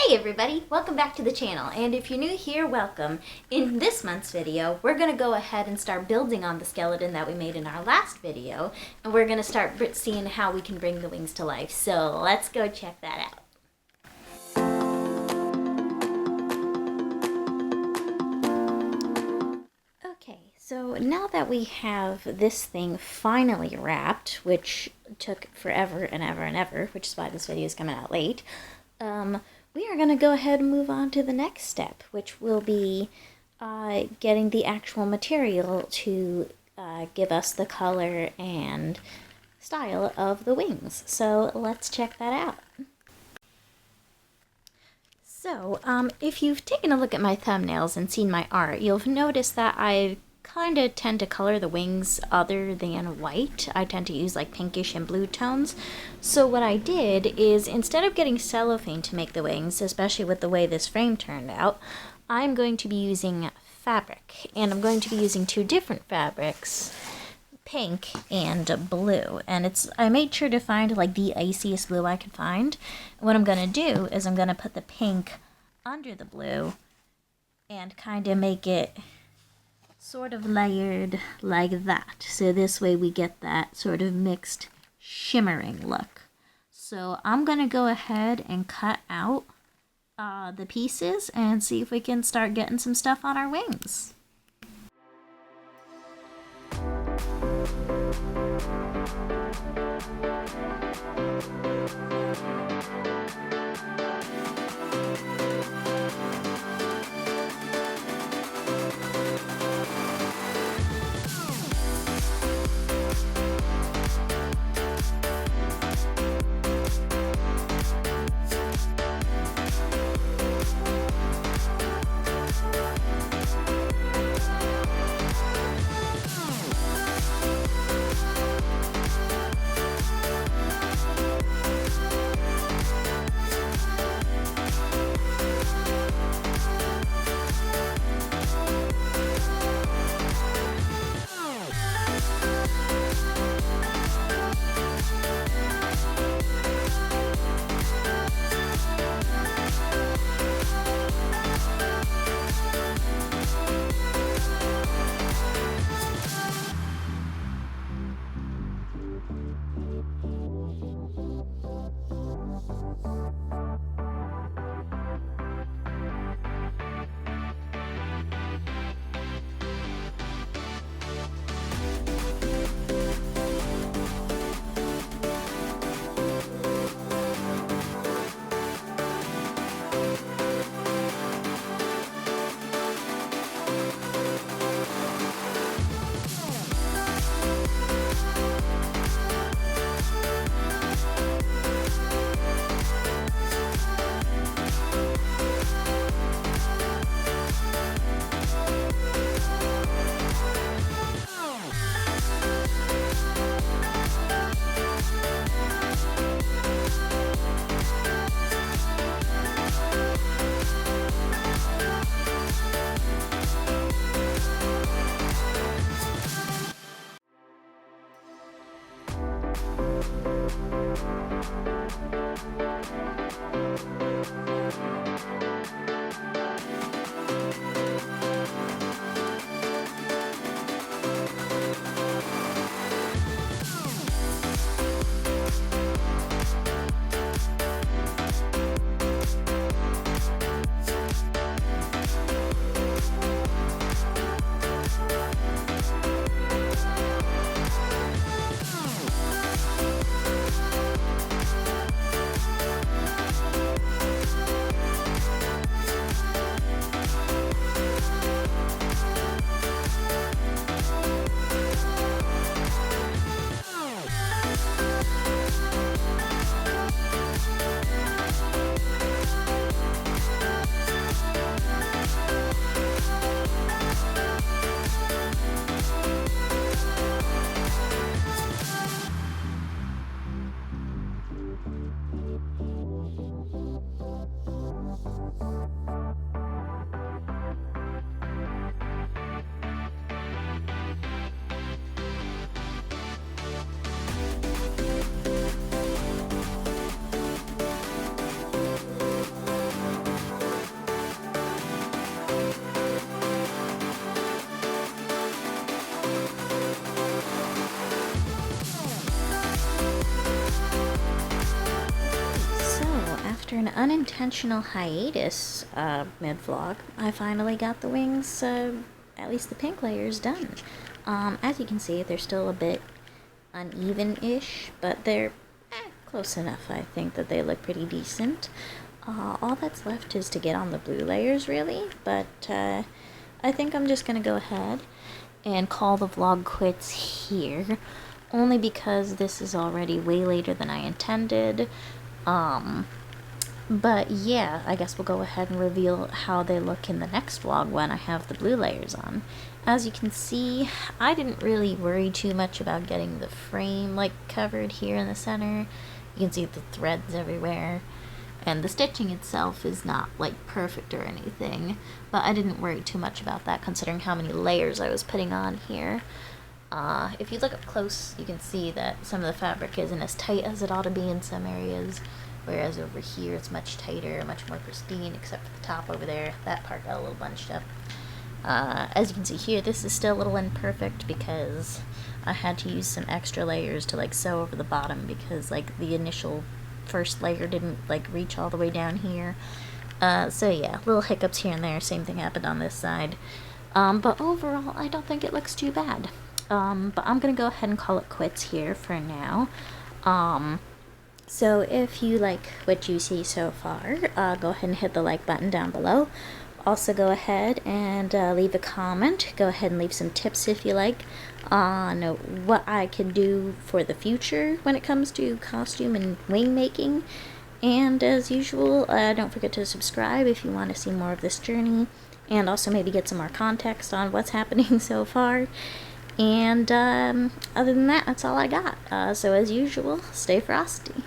Hey everybody, welcome back to the channel, and if you're new here, welcome. In this month's video, we're going to go ahead and start building on the skeleton that we made in our last video, and we're going to start seeing how we can bring the wings to life. So let's go check that out. Okay, so now that we have this thing finally wrapped, which took forever and ever and ever, which is why this video is coming out late, we are going to go ahead and move on to the next step, which will be getting the actual material to give us the color and style of the wings. So let's check that out. So if you've taken a look at my thumbnails and seen my art, you'll notice that I kind of tend to color the wings other than white. I tend to use like pinkish and blue tones. So what I did is, instead of getting cellophane to make the wings, especially with the way this frame turned out, I'm going to be using fabric. And I'm going to be using two different fabrics, pink and blue. And I made sure to find like the iciest blue I could find. And what I'm going to do is I'm going to put the pink under the blue and kind of make it sort of layered like that. So this way we get that sort of mixed shimmering look. So I'm gonna go ahead and cut out the pieces and see if we can start getting some stuff on our wings. unintentional hiatus mid-vlog, I finally got the wings, at least the pink layers, done. As you can see, they're still a bit uneven-ish, but they're close enough. I think that they look pretty decent. All that's left is to get on the blue layers, really, but I think I'm just gonna go ahead and call the vlog quits here, only because this is already way later than I intended. But yeah, I guess we'll go ahead and reveal how they look in the next vlog when I have the blue layers on. As you can see, I didn't really worry too much about getting the frame like covered here in the center. You can see the threads everywhere, and the stitching itself is not like perfect or anything, but I didn't worry too much about that considering how many layers I was putting on here. If you look up close, you can see that some of the fabric isn't as tight as it ought to be in some areas, whereas over here it's much tighter, much more pristine, except for the top over there. That part got a little bunched up. As you can see here, this is still a little imperfect because I had to use some extra layers to like sew over the bottom because like the initial first layer didn't like reach all the way down here. So yeah, little hiccups here and there. Same thing happened on this side. But overall, I don't think it looks too bad. But I'm gonna go ahead and call it quits here for now. So if you like what you see so far, go ahead and hit the like button down below. Also go ahead and leave a comment. Go ahead and leave some tips if you like on what I can do for the future when it comes to costume and wing making. And as usual, don't forget to subscribe if you want to see more of this journey, and also maybe get some more context on what's happening so far. And other than that, that's all I got. So as usual, stay frosty.